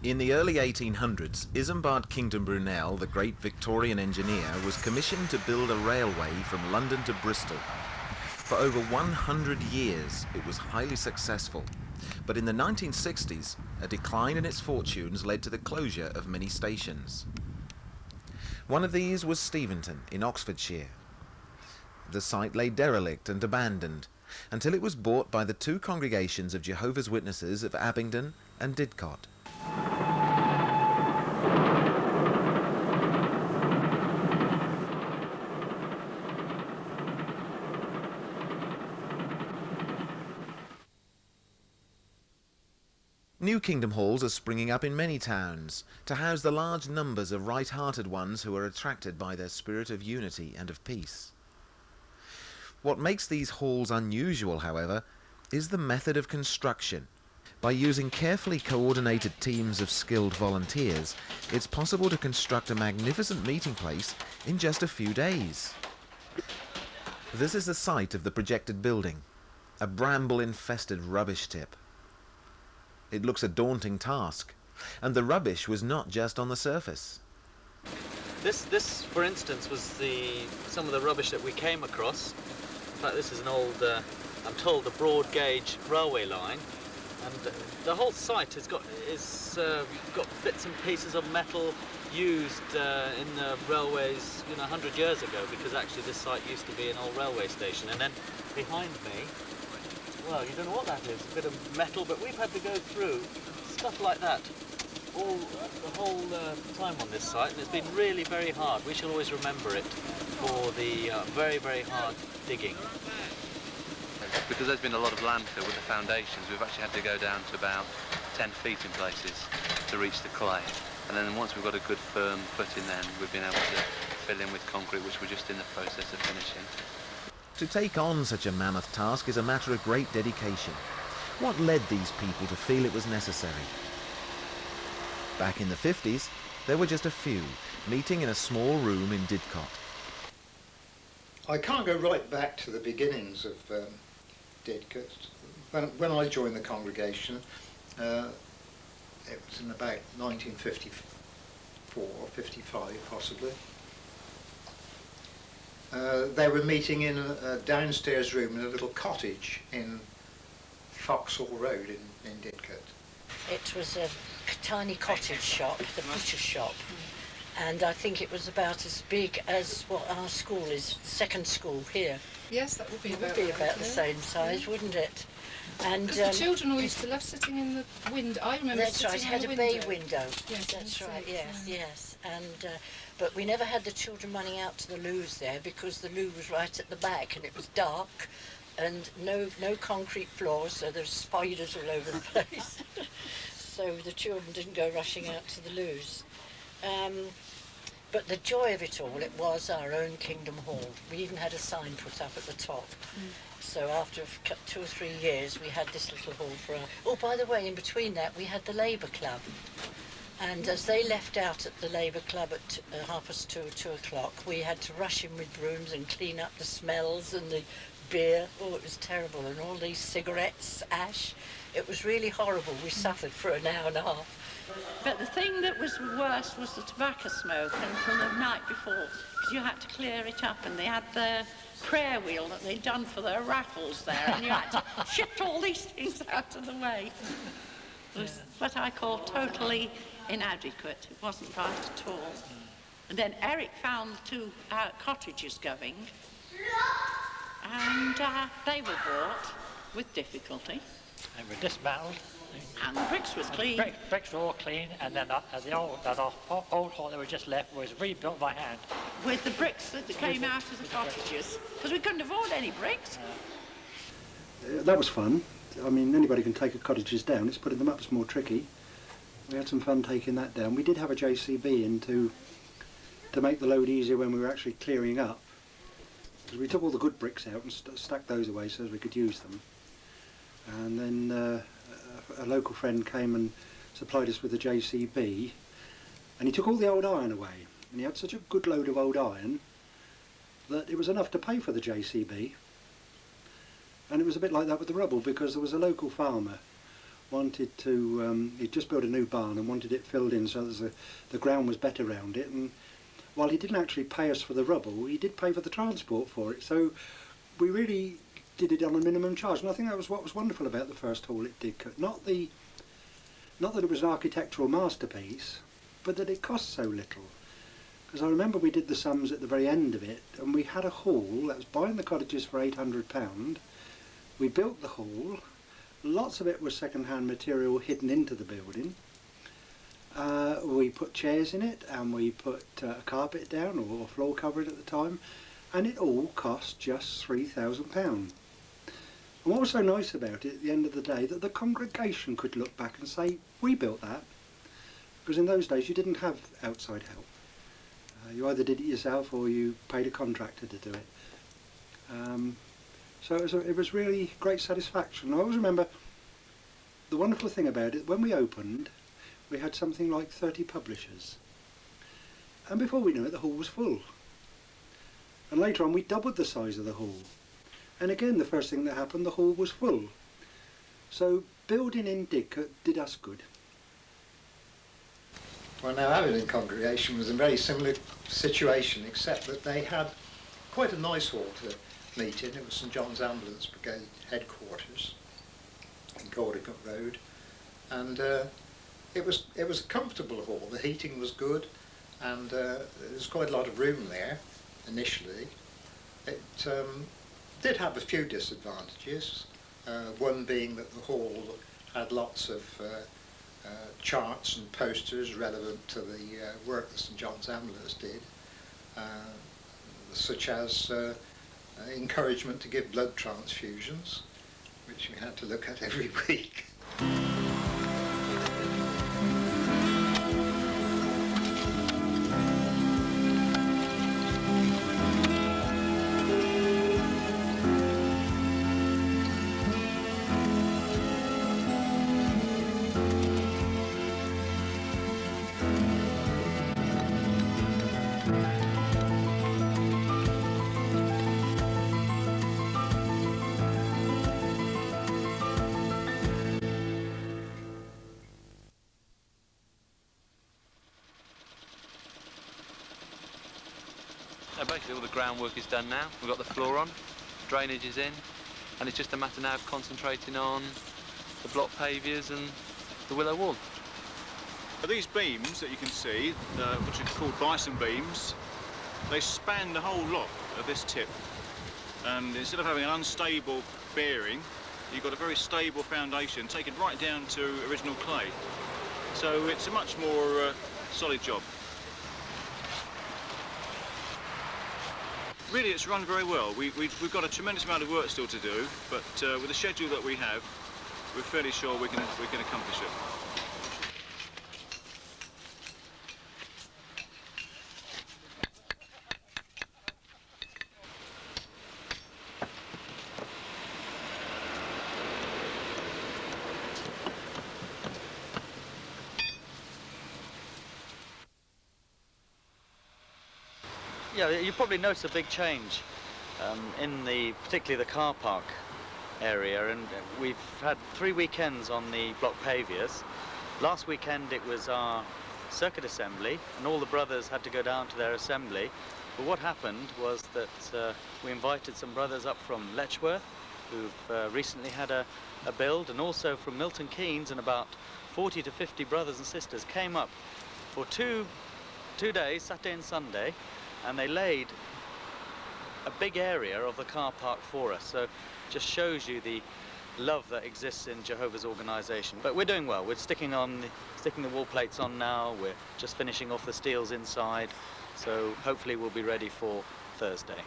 In the early 1800s, Isambard Kingdom Brunel, the great Victorian engineer, was commissioned to build a railway from London to Bristol. For over 100 years, it was highly successful. But in the 1960s, a decline in its fortunes led to the closure of many stations. One of these was Steventon in Oxfordshire. The site lay derelict and abandoned until it was bought by the two congregations of Jehovah's Witnesses of Abingdon and Didcot. New Kingdom halls are springing up in many towns to house the large numbers of right-hearted ones who are attracted by their spirit of unity and of peace. What makes these halls unusual, however, is the method of construction. By using carefully coordinated teams of skilled volunteers, it's possible to construct a magnificent meeting place in just a few days. This is the site of the projected building, a bramble-infested rubbish tip. It looks a daunting task, and the rubbish was not just on the surface. This, for instance, was some of the rubbish that we came across. In fact, this is an old, I'm told, a broad gauge railway line, and the whole site has got bits and pieces of metal used in the railways, 100 years ago, because actually this site used to be an old railway station. And then behind me, well, you don't know what that is, a bit of metal, but we've had to go through stuff like that the whole time on this site, and it's been really very hard. We shall always remember it for the very, very hard digging. Because there's been a lot of landfill with the foundations, we've actually had to go down to about 10 feet in places to reach the clay. And then once we've got a good firm footing, then we've been able to fill in with concrete, which we're just in the process of finishing. To take on such a mammoth task is a matter of great dedication. What led these people to feel it was necessary? Back in the 50s, there were just a few, meeting in a small room in Didcot. I can't go right back to the beginnings of Didcot. When I joined the congregation, it was in about 1954 or 55 possibly. They were meeting in a downstairs room in a little cottage in Foxhall Road in Didcot. It was a tiny cottage shop, the butcher shop, and I think it was about as big as what our school is, second school here. Yes, that would be about, the same size, wouldn't it? And the children all used to love sitting in the window. I remember that's right, it had a bay window. Yes, that's right, yes. And but we never had the children running out to the loos there, because the loo was right at the back and it was dark and no concrete floors, so there's spiders all over the place. So the children didn't go rushing out to the loos. But the joy of it all, it was our own Kingdom Hall. We even had a sign put up at the top. So after 2 or 3 years, we had this little hall for our... Oh, by the way, in between that, we had the Labour Club. And as they left out at the Labour Club at 2:30 or 2 o'clock, we had to rush in with brooms and clean up the smells and the beer. Oh, it was terrible. And all these cigarettes, ash. It was really horrible. We suffered for an hour and a half. But the thing that was worst was the tobacco smoke, and from the night before, because you had to clear it up, and they had the prayer wheel that they'd done for their raffles there, and you had to shift all these things out of the way. It was what I call totally inadequate. It wasn't right at all. And then Eric found the 2 cottages going, and they were bought with difficulty. And were dismantled. And the bricks was clean. Bricks were all clean, and then the old hall that was just left was rebuilt by hand. With the bricks that came out of the cottages, because we couldn't afford any bricks. That was fun. I mean, anybody can take a cottages down. It's putting them up is more tricky. We had some fun taking that down. We did have a JCB in to make the load easier when we were actually clearing up. Because we took all the good bricks out and stuck those away so as we could use them. And then a local friend came and supplied us with a JCB, and he took all the old iron away, and he had such a good load of old iron that it was enough to pay for the JCB. And it was a bit like that with the rubble, because there was a local farmer wanted to, he'd just built a new barn and wanted it filled in so that the ground was better round it, and while he didn't actually pay us for the rubble, he did pay for the transport for it, so we really did it on a minimum charge, and I think that was what was wonderful about the first hall at Didcot. Not that it was an architectural masterpiece, but that it cost so little. Because I remember we did the sums at the very end of it, and we had a hall that was buying the cottages for £800. We built the hall. Lots of it was second-hand material hidden into the building. We put chairs in it, and we put a carpet down, or a floor covering at the time, and it all cost just £3,000. And what was so nice about it at the end of the day, that the congregation could look back and say, we built that. Because in those days you didn't have outside help. You either did it yourself or you paid a contractor to do it. So it was really great satisfaction. I always remember the wonderful thing about it, when we opened, we had something like 30 publishers. And before we knew it, the hall was full. And later on we doubled the size of the hall. And again, the first thing that happened, the hall was full. So building in Didcot did us good. Well, now Abingdon congregation was in a very similar situation, except that they had quite a nice hall to meet in. It was St John's Ambulance Brigade headquarters in Didcot Road, and it was a comfortable hall. The heating was good, and there was quite a lot of room there initially. It did have a few disadvantages, one being that the hall had lots of charts and posters relevant to the work that St John's Ambulance did, such as encouragement to give blood transfusions, which we had to look at every week. Basically all the groundwork is done now. We've got the floor on, drainage is in, and it's just a matter now of concentrating on the block paviers and the willow wall. These beams that you can see, which are called bison beams, they span the whole lot of this tip. And instead of having an unstable bearing, you've got a very stable foundation taken right down to original clay. So it's a much more solid job. Really, it's run very well. We've got a tremendous amount of work still to do, but with the schedule that we have, we're fairly sure we can accomplish it. Yeah, you probably notice a big change in particularly the car park area, and we've had 3 weekends on the block paviers. Last weekend it was our circuit assembly, and all the brothers had to go down to their assembly. But what happened was that we invited some brothers up from Letchworth who've recently had a build, and also from Milton Keynes, and about 40 to 50 brothers and sisters came up for two days, Saturday and Sunday, and they laid a big area of the car park for us. So just shows you the love that exists in Jehovah's organisation. But we're doing well. We're sticking the wall plates on now. We're just finishing off the steels inside. So hopefully we'll be ready for Thursday,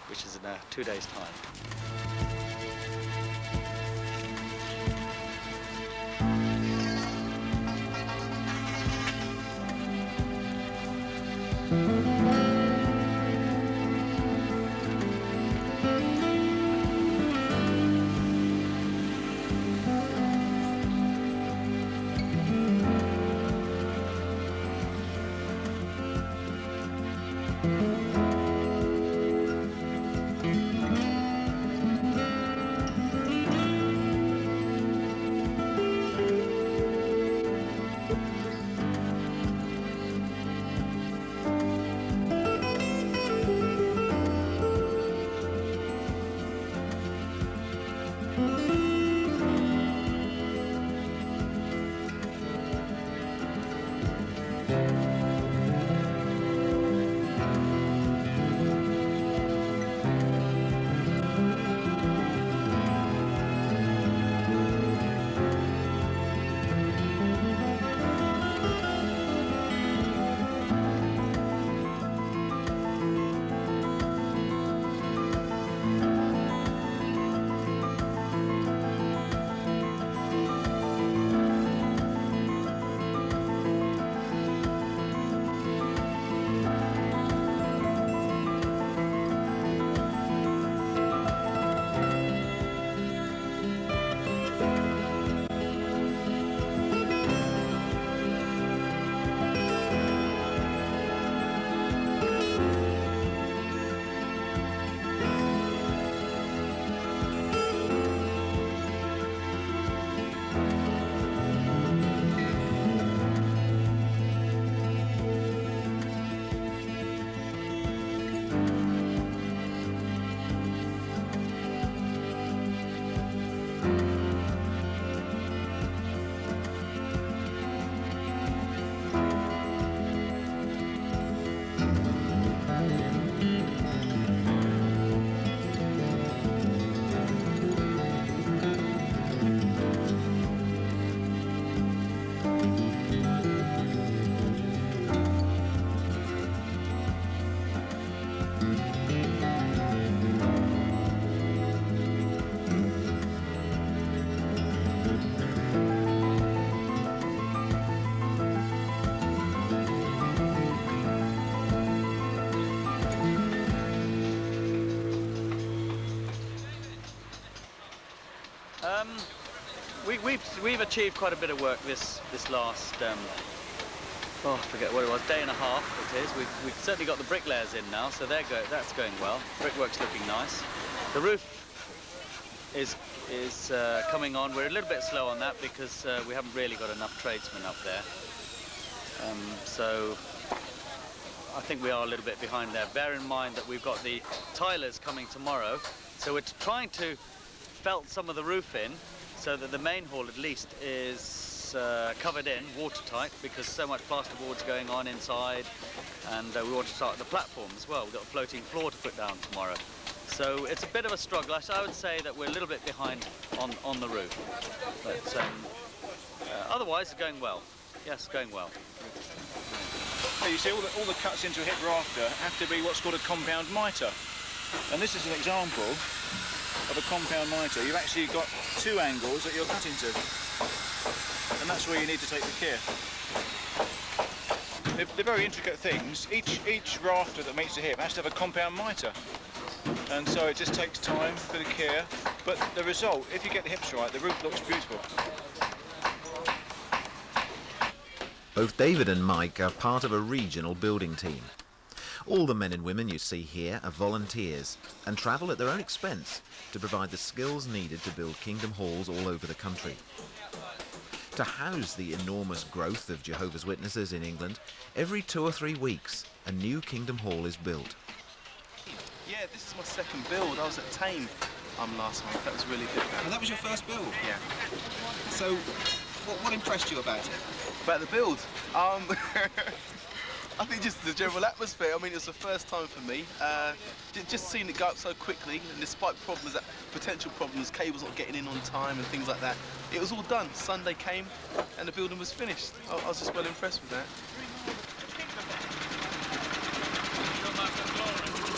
which is in 2 days' time. We've achieved quite a bit of work this last I forget what it was, day and a half it is. We've certainly got the bricklayers in now, so that's going well. Brickwork's looking nice. The roof is coming on. We're a little bit slow on that because we haven't really got enough tradesmen up there. So I think we are a little bit behind there. Bear in mind that we've got the tilers coming tomorrow, so we're trying to felt some of the roof in so that the main hall at least is covered in, watertight, because so much plasterboard's going on inside, and we want to start the platform as well. We've got a floating floor to put down tomorrow. So it's a bit of a struggle. I would say that we're a little bit behind on the roof. But otherwise, it's going well. Yes, going well. You see, all the cuts into a hip rafter have to be what's called a compound mitre. And this is an example of a compound mitre. You've actually got two angles that you're cutting to. And that's where you need to take the care. They're very intricate things. Each rafter that meets the hip has to have a compound mitre. And so it just takes time, a bit of care. But the result, if you get the hips right, the roof looks beautiful. Both David and Mike are part of a regional building team. All the men and women you see here are volunteers and travel at their own expense to provide the skills needed to build Kingdom Halls all over the country. To house the enormous growth of Jehovah's Witnesses in England, every 2 or 3 weeks a new Kingdom Hall is built. Yeah, this is my second build. I was at Tame last week. That was really good. And that was your first build? Yeah. So, what impressed you about it? About the build? I think just the general atmosphere. I mean, it's the first time for me. Just seeing it go up so quickly, and despite potential problems, cables not getting in on time and things like that, it was all done. Sunday came, and the building was finished. I was just well impressed with that.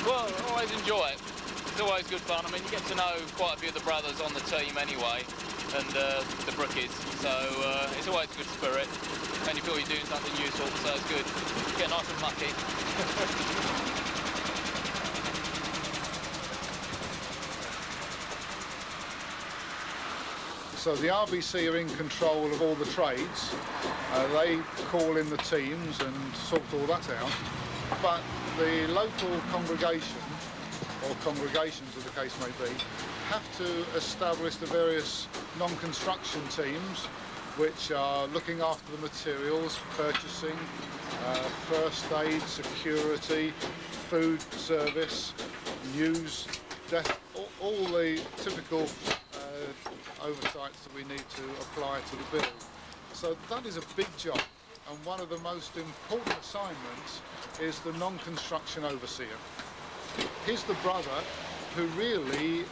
Well, I always enjoy it. It's always good fun. I mean, you get to know quite a few of the brothers on the team anyway, and the brookies, so it's always a good spirit. And you feel you're doing something useful, so it's good. You get nice and mucky. So the RBC are in control of all the trades. They call in the teams and sort all that out. But the local congregation, or congregations as the case may be, have to establish the various non-construction teams which are looking after the materials, purchasing, first aid, security, food service, news, death, all the typical oversights that we need to apply to the build. So that is a big job, and one of the most important assignments is the non-construction overseer. He's the brother who really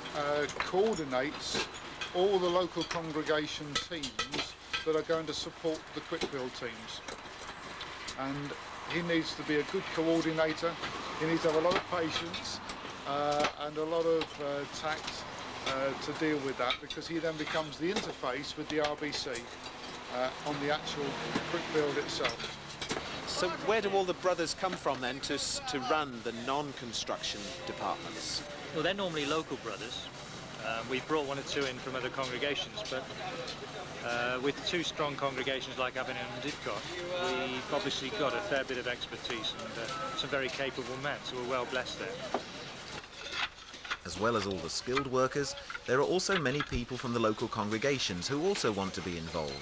coordinates all the local congregation teams that are going to support the Quickbuild teams. And he needs to be a good coordinator, he needs to have a lot of patience and a lot of tact to deal with that, because he then becomes the interface with the RBC on the actual Quickbuild itself. So where do all the brothers come from then to run the non-construction departments? Well, they're normally local brothers. We've brought 1 or 2 in from other congregations, but with 2 strong congregations like Abingdon and Didcot, we've obviously got a fair bit of expertise and some very capable men, so we're well blessed there. As well as all the skilled workers, there are also many people from the local congregations who also want to be involved.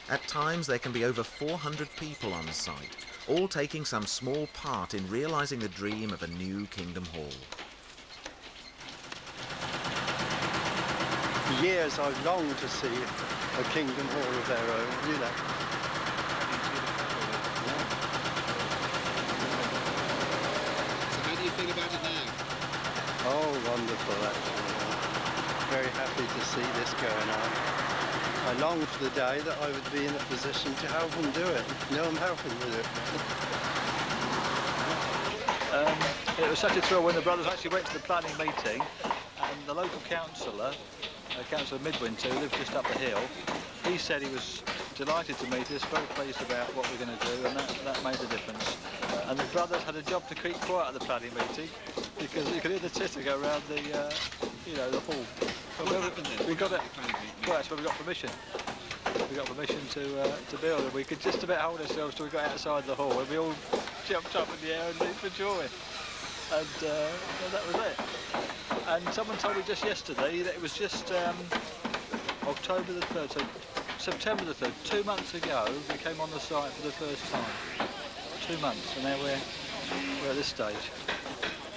At times there can be over 400 people on site, all taking some small part in realising the dream of a new Kingdom Hall. For years I've longed to see a Kingdom Hall of their own, you know. So how do you feel about it now? Oh, wonderful actually. Very happy to see this going on. I long for the day that I would be in a position to help them do it. You know, I'm helping with it. It was such a thrill when the brothers actually went to the planning meeting, and the local councillor, Councillor Midwinter, who lived just up the hill, he said he was delighted to meet us, very pleased about what we're going to do, and that made a difference. And the brothers had a job to keep quiet at the planning meeting, because you could hear the titter go around the, the hall. What happened then? We got it. Well, that's when we got permission. We got permission to build, and we could just about hold ourselves till we got outside the hall, and we all jumped up in the air and leaped for joy. And that was it. And someone told me just yesterday that it was just October the 3rd, so September the 3rd, 2 months ago, we came on the site for the first time. 2 months, and now we're at this stage.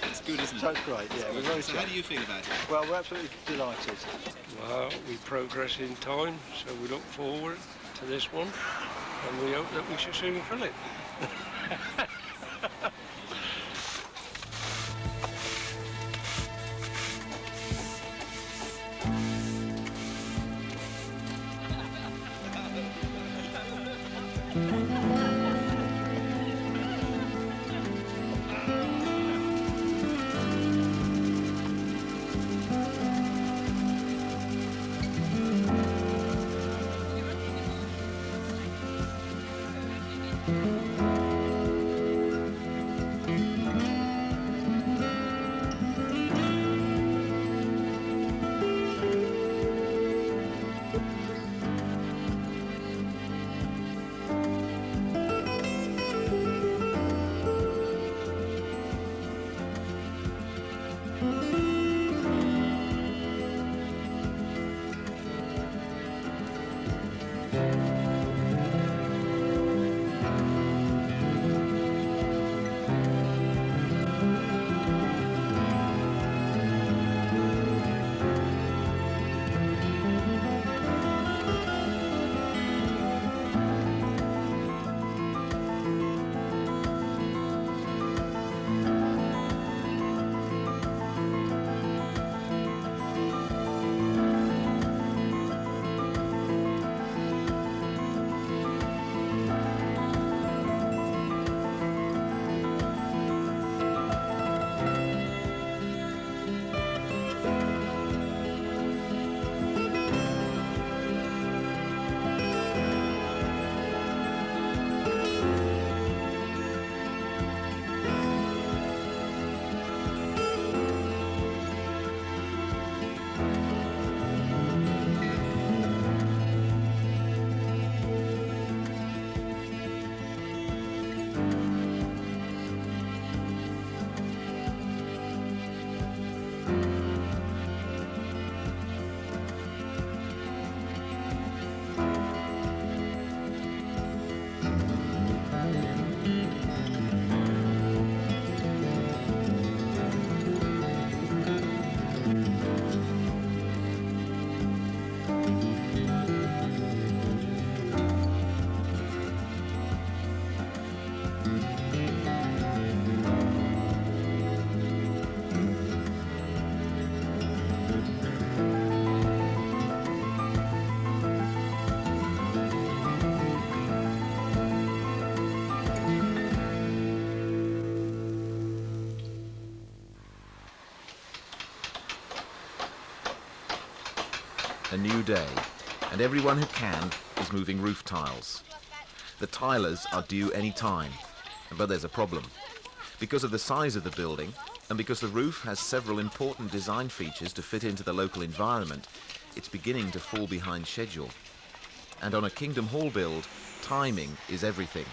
It's good, isn't it? So it's great, yeah. We're very So how do you feel about it? Well, we're absolutely delighted. Well, we progress in time, so we look forward to this one, and we hope that we shall soon fill it. A new day, and everyone who can is moving roof tiles. The tilers are due any time, but there's a problem. Because of the size of the building, and because the roof has several important design features to fit into the local environment, it's beginning to fall behind schedule. And on a Kingdom Hall build, timing is everything.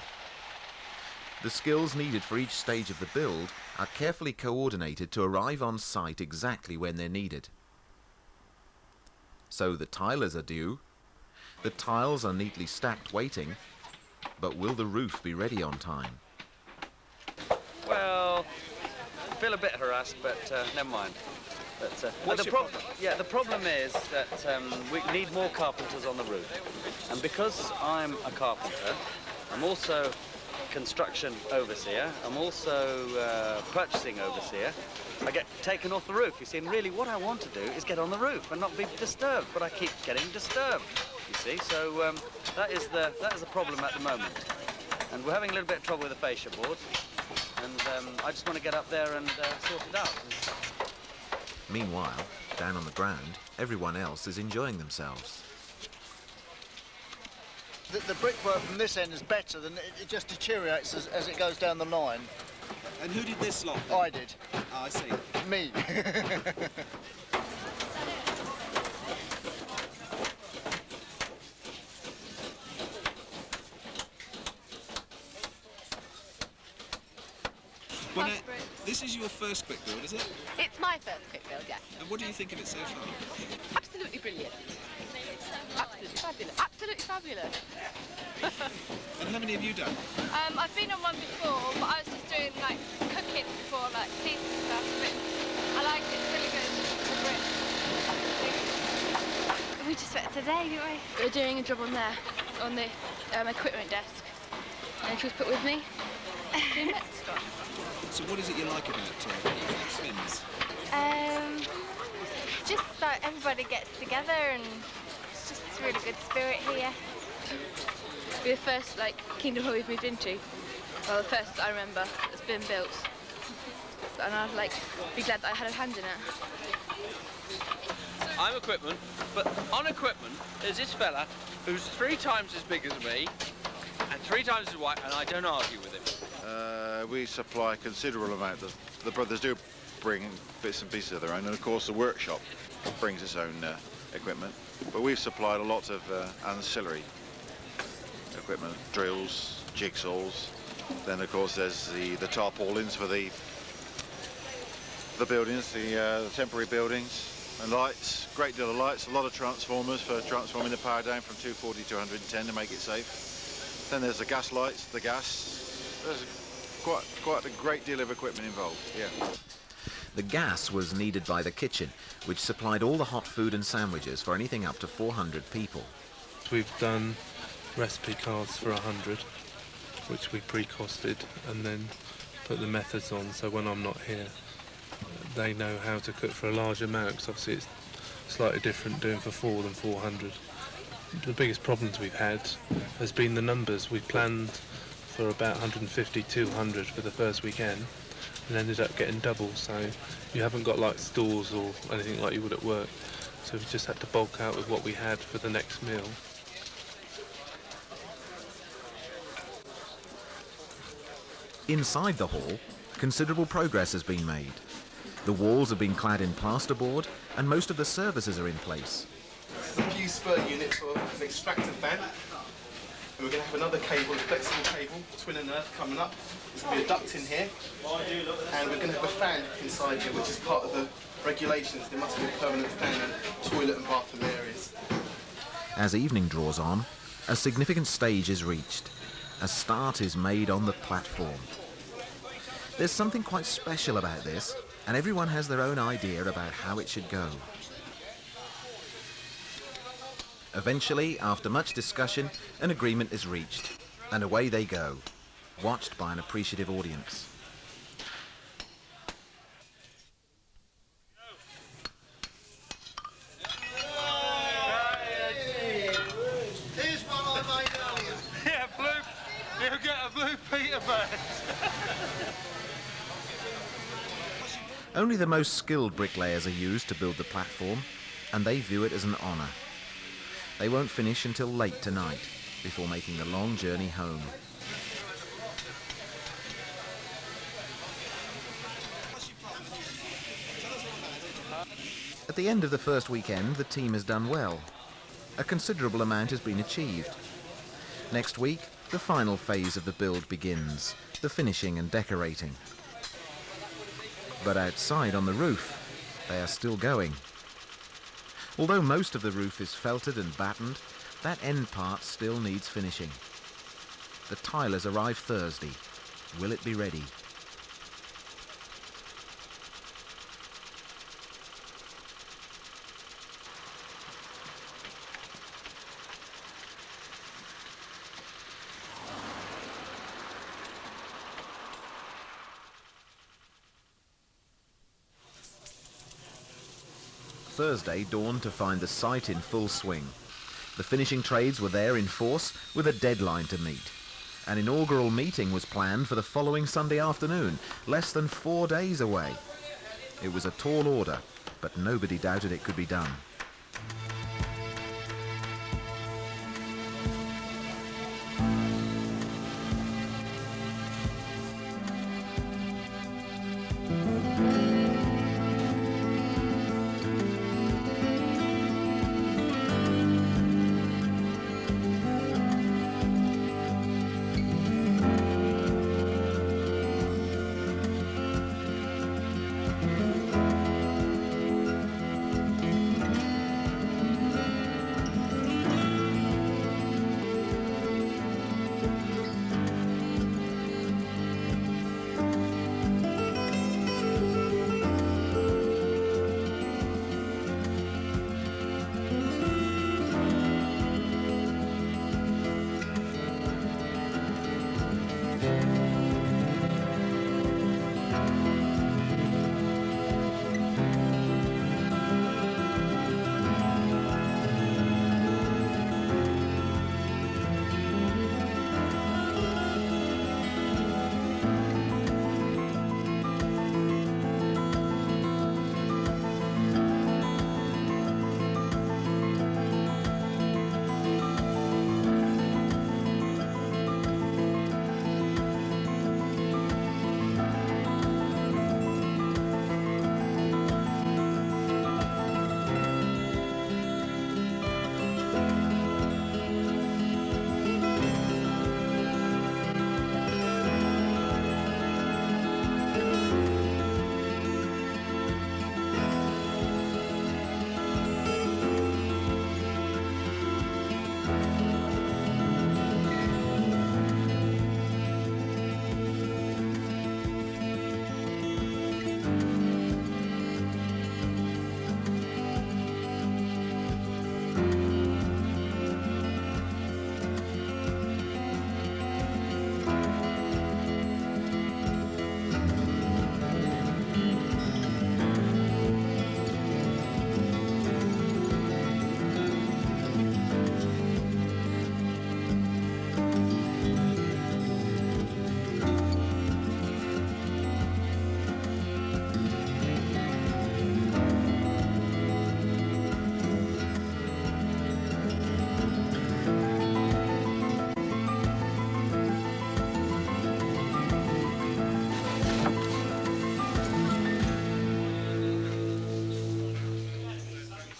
The skills needed for each stage of the build are carefully coordinated to arrive on site exactly when they're needed. So the tilers are due, the tiles are neatly stacked waiting, but will the roof be ready on time? Well, I feel a bit harassed, but never mind. But, What's your problem? Yeah, the problem is that we need more carpenters on the roof. And because I'm a carpenter, I'm also construction overseer, I'm also purchasing overseer. I get taken off the roof, you see, and really what I want to do is get on the roof and not be disturbed, but I keep getting disturbed, you see, so that is the problem at the moment. And we're having a little bit of trouble with the fascia board, and I just want to get up there and sort it out. Meanwhile, down on the ground, everyone else is enjoying themselves. The brickwork from this end is better than it just deteriorates as it goes down the line. And who did this lot? I did. Oh, I see. Me. This is your first Quickbuild, is it? It's my first Quickbuild, yes. And what do you think of it so far? Absolutely brilliant. Absolutely fabulous. Absolutely fabulous. And how many have you done? I've been on one before, but I was just doing like cooking before, like teas and stuff. But I like it. It's really good. We just went today, didn't we? We're doing a job on there, on the equipment desk, and she was put with me. Doing met stuff. So what is it you like about Swims? Just like everybody gets together and it's just a really good spirit here. We're the first kingdom hall we've moved into. Well, the first I remember that's been built. And I'd be glad that I had a hand in it. I'm equipment, but on equipment there's this fella who's 3 times as big as me and 3 times as white, and I don't argue with him. We supply a considerable amount. The brothers do bring bits and pieces of their own, and of course the workshop brings its own equipment. But we've supplied a lot of ancillary equipment, drills, jigsaws. Then of course there's the tarpaulins for the buildings, the temporary buildings, and lights. Great deal of lights, a lot of transformers for transforming the power down from 240 to 110 to make it safe. Then there's the gas lights, the gas. There's quite a great deal of equipment involved, yeah. The gas was needed by the kitchen, which supplied all the hot food and sandwiches for anything up to 400 people. We've done recipe cards for 100, which we pre-costed and then put the methods on, so when I'm not here, they know how to cook for a large amount, because obviously it's slightly different doing for 4 than 400. The biggest problems we've had has been the numbers. We planned for about 150, 200 for the first weekend and ended up getting double, so you haven't got stores or anything like you would at work, so we just had to bulk out with what we had for the next meal. Inside the hall, considerable progress has been made. The walls have been clad in plasterboard and most of the services are in place. A few spur units for an extractor fan. And we're going to have another cable, a flexible cable, twin and earth coming up. There's going to be a duct in here. And we're going to have a fan inside here, which is part of the regulations. There must be a permanent fan in toilet and bathroom areas. As evening draws on, a significant stage is reached. A start is made on the platform. There's something quite special about this, and everyone has their own idea about how it should go. Eventually, after much discussion, an agreement is reached, and away they go, watched by an appreciative audience. Here's one I made earlier. Yeah, you'll get a blue Peter bag. Only the most skilled bricklayers are used to build the platform, and they view it as an honour. They won't finish until late tonight, before making the long journey home. At the end of the first weekend, the team has done well. A considerable amount has been achieved. Next week, the final phase of the build begins, the finishing and decorating. But outside on the roof, they are still going. Although most of the roof is felted and battened, that end part still needs finishing. The tilers arrive Thursday. Will it be ready? Thursday dawned to find the site in full swing. The finishing trades were there in force with a deadline to meet. An inaugural meeting was planned for the following Sunday afternoon, less than 4 days away. It was a tall order, but nobody doubted it could be done.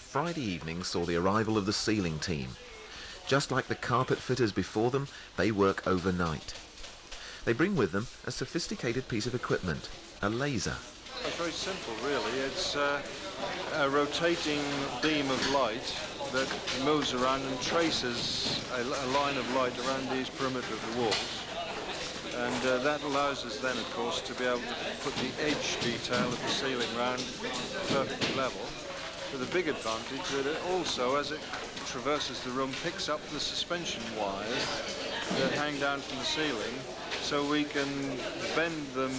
Friday evening saw the arrival of the ceiling team. Just like the carpet fitters before them, they work overnight. They bring with them a sophisticated piece of equipment, a laser. It's very simple, really. It's a rotating beam of light that moves around and traces a line of light around these perimeter of the walls. And that allows us then, of course, to be able to put the edge detail of the ceiling round perfectly level, with a big advantage that it also, as it traverses the room, picks up the suspension wires that hang down from the ceiling, so we can bend them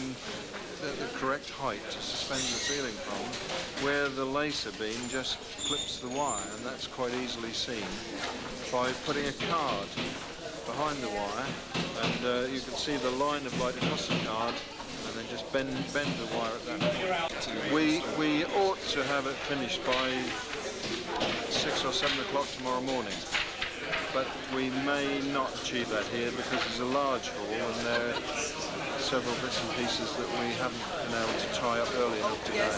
at the correct height to suspend the ceiling from, where the laser beam just clips the wire, and that's quite easily seen by putting a card behind the wire, and you can see the line of light across the card, and then just bend the wire at that point. We ought to have it finished by 6 or 7 o'clock tomorrow morning, but we may not achieve that here because there's a large hall and there are several bits and pieces that we haven't been able to tie up early enough today.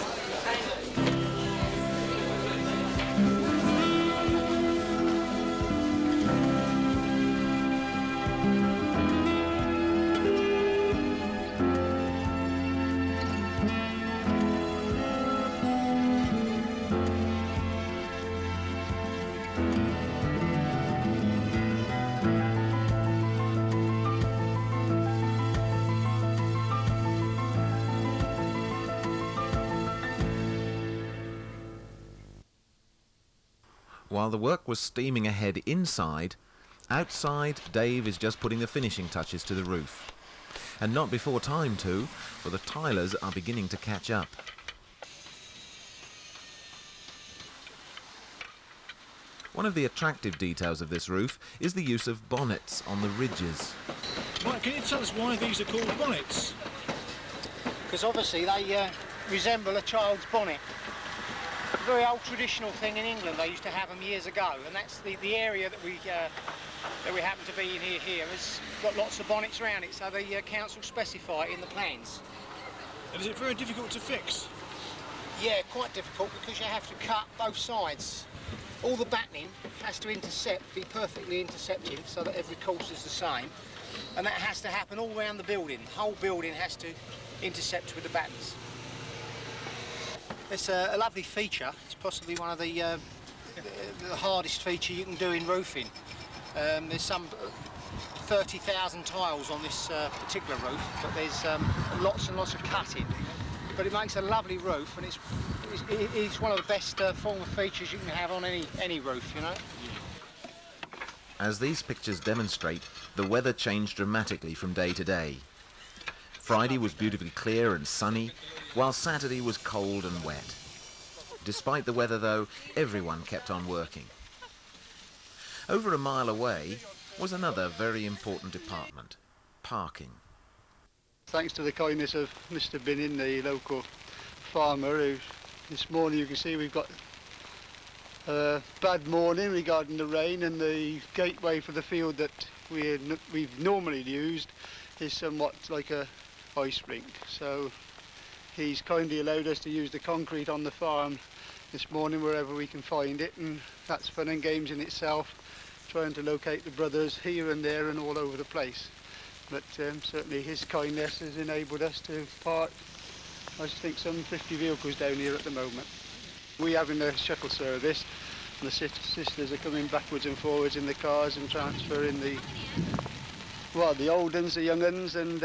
While the work was steaming ahead inside, outside Dave is just putting the finishing touches to the roof. And not before time too, for the tilers are beginning to catch up. One of the attractive details of this roof is the use of bonnets on the ridges. Right, can you tell us why these are called bonnets? Because obviously they resemble a child's bonnet. A very old traditional thing in England. They used to have them years ago, and that's the area that we happen to be in here has got lots of bonnets around it, so the council specify it in the plans. And is it very difficult to fix? Yeah, quite difficult, because you have to cut both sides. All the battening has to be perfectly intercepted, so that every course is the same, and that has to happen all around the building. The whole building has to intercept with the battens. It's a lovely feature. It's possibly one of the hardest feature you can do in roofing. There's some 30,000 tiles on this particular roof, but there's lots and lots of cutting. But it makes a lovely roof, and it's one of the best form of features you can have on any roof, you know. As these pictures demonstrate, the weather changed dramatically from day to day. Friday was beautifully clear and sunny, while Saturday was cold and wet. Despite the weather, though, everyone kept on working. Over a mile away was another very important department, parking. Thanks to the kindness of Mr. Binning, the local farmer, who this morning you can see we've got a bad morning regarding the rain, and the gateway for the field that we've normally used is somewhat like a ice rink. So he's kindly allowed us to use the concrete on the farm this morning wherever we can find it, and that's fun and games in itself, trying to locate the brothers here and there and all over the place. But certainly his kindness has enabled us to park, I think, some 50 vehicles down here at the moment. We're having a shuttle service, and the sisters are coming backwards and forwards in the cars and transferring the old uns, the young uns, and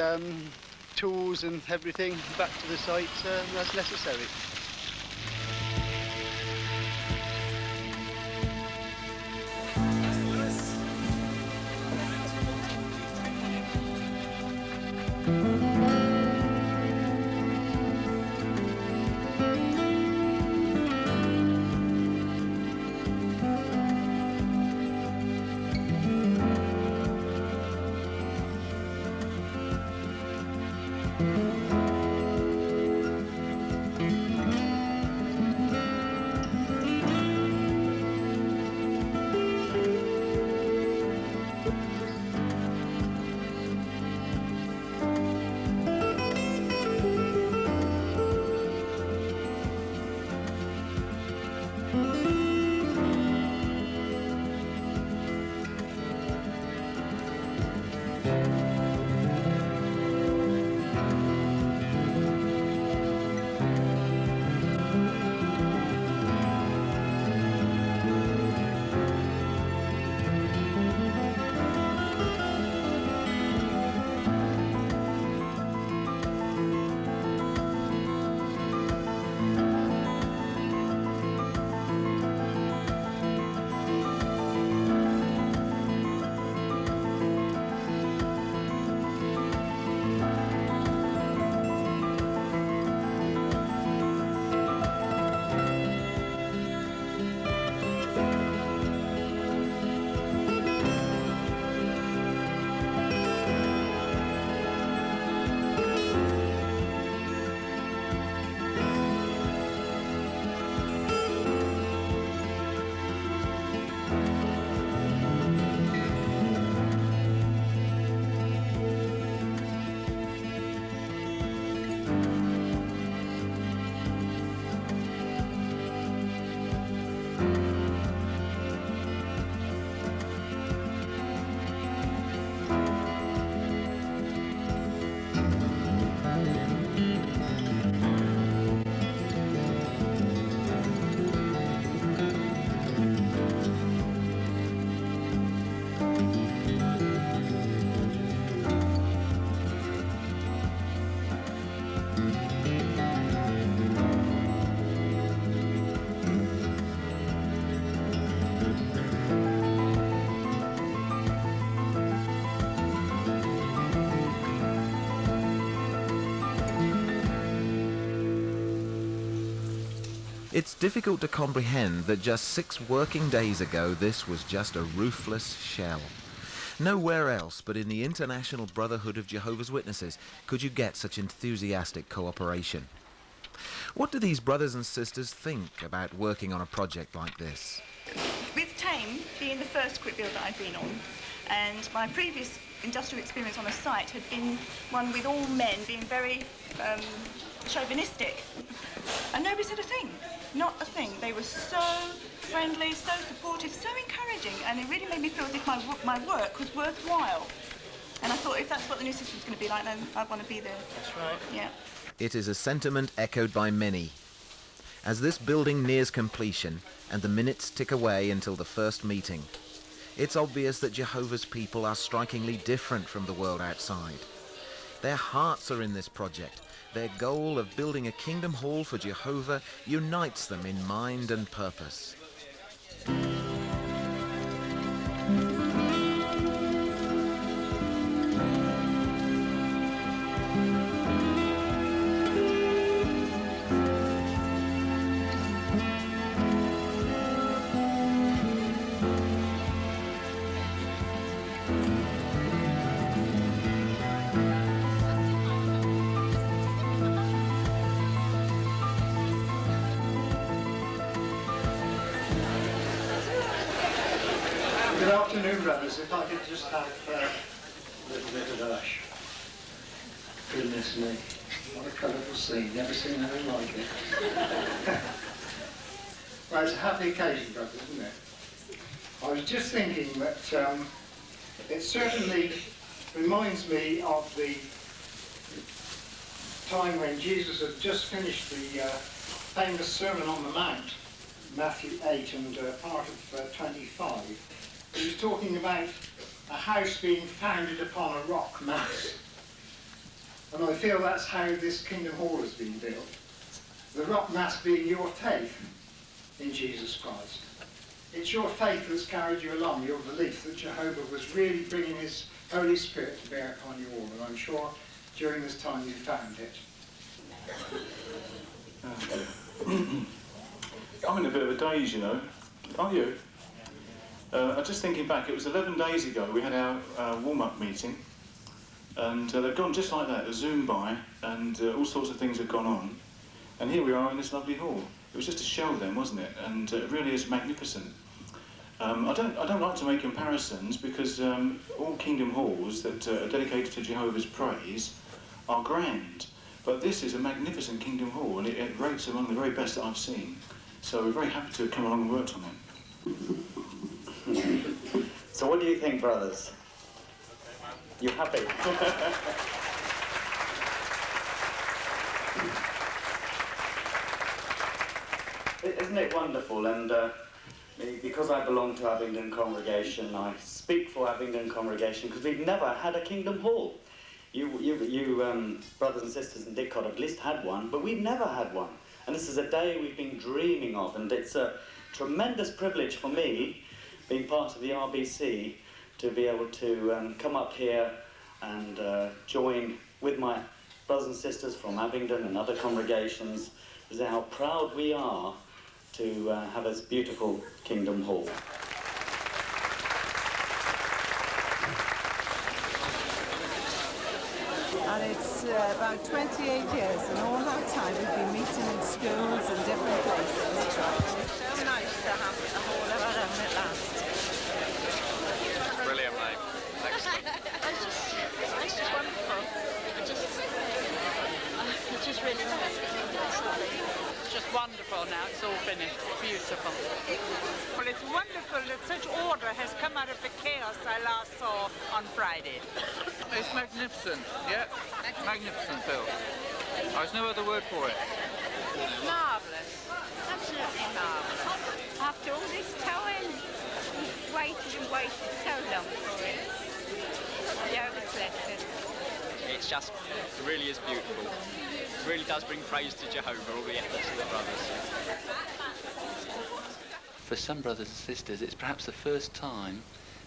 tools and everything back to the site as necessary. It's difficult to comprehend that just 6 working days ago this was just a roofless shell. Nowhere else but in the International Brotherhood of Jehovah's Witnesses could you get such enthusiastic cooperation. What do these brothers and sisters think about working on a project like this? With Tame being the first Quickbuild that I've been on, and my previous industrial experience on a site had been one with all men being very chauvinistic. And nobody said a thing, not a thing. They were so friendly, so supportive, so encouraging, and it really made me feel as if my work was worthwhile. And I thought, if that's what the new system's going to be like, then I'd want to be there. That's right. Yeah. It is a sentiment echoed by many. As this building nears completion and the minutes tick away until the first meeting, it's obvious that Jehovah's people are strikingly different from the world outside. Their hearts are in this project. Their goal of building a kingdom hall for Jehovah unites them in mind and purpose. Good afternoon, brothers. If I could just have a little bit of hush. Goodness me, what a colourful scene. Never seen anything like it. Well, it's a happy occasion, brothers, isn't it? I was just thinking that it certainly reminds me of the time when Jesus had just finished the famous Sermon on the Mount, Matthew 8 and part of 25. He was talking about a house being founded upon a rock mass. And I feel that's how this Kingdom Hall has been built. The rock mass being your faith in Jesus Christ. It's your faith that's carried you along, your belief that Jehovah was really bringing his Holy Spirit to bear upon you all. And I'm sure during this time you found it. I'm in a bit of a daze, you know. Are you? I'm just thinking back, it was 11 days ago we had our warm-up meeting, and they've gone just like that, a zoom by, and all sorts of things have gone on, and here we are in this lovely hall. It was just a shell then, wasn't it? And it really is magnificent. I don't like to make comparisons because all Kingdom Halls that are dedicated to Jehovah's praise are grand, but this is a magnificent Kingdom Hall, and it rates among the very best that I've seen. So we're very happy to have come along and worked on it. So what do you think, brothers? You happy? Isn't it wonderful? And because I belong to Abingdon congregation, I speak for Abingdon congregation because we've never had a Kingdom Hall. You brothers and sisters in Didcot have at least had one, but we've never had one. And this is a day we've been dreaming of, and it's a tremendous privilege for me, being part of the RBC, to be able to come up here and join with my brothers and sisters from Abingdon and other congregations to say how proud we are to have this beautiful Kingdom Hall. And it's about 28 years, and all that time we've been meeting in schools and different places. It's so nice to have a hall of our own at last. Brilliant, mate. Excellent. It's just wonderful. It just really nice. It's just wonderful now. It's all finished. Beautiful. Well, it's wonderful that such order has come out of the chaos I last saw on Friday. It's magnificent, yeah. Magnificent, Phil. There's no other word for it. Marvellous. Absolutely marvellous. After all this time, waited and waited so long for it. Yeah, it's blessed. It's just, it really is beautiful. It really does bring praise to Jehovah, all the efforts of the brothers. For some brothers and sisters, it's perhaps the first time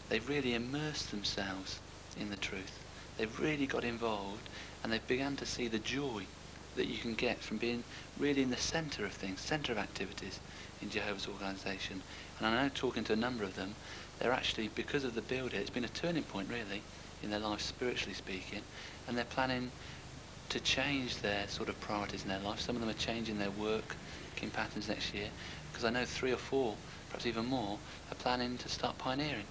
they've really immersed themselves in the truth. They've really got involved, and they've begun to see the joy that you can get from being really in the centre of things, centre of activities in Jehovah's organisation. And I know, talking to a number of them, they're actually, because of the build here, it's been a turning point really in their life, spiritually speaking, and they're planning to change their sort of priorities in their life. Some of them are changing their working patterns next year, because I know 3 or 4, perhaps even more, are planning to start pioneering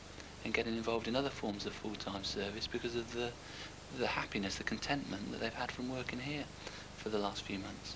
and getting involved in other forms of full-time service because of the happiness, the contentment that they've had from working here for the last few months.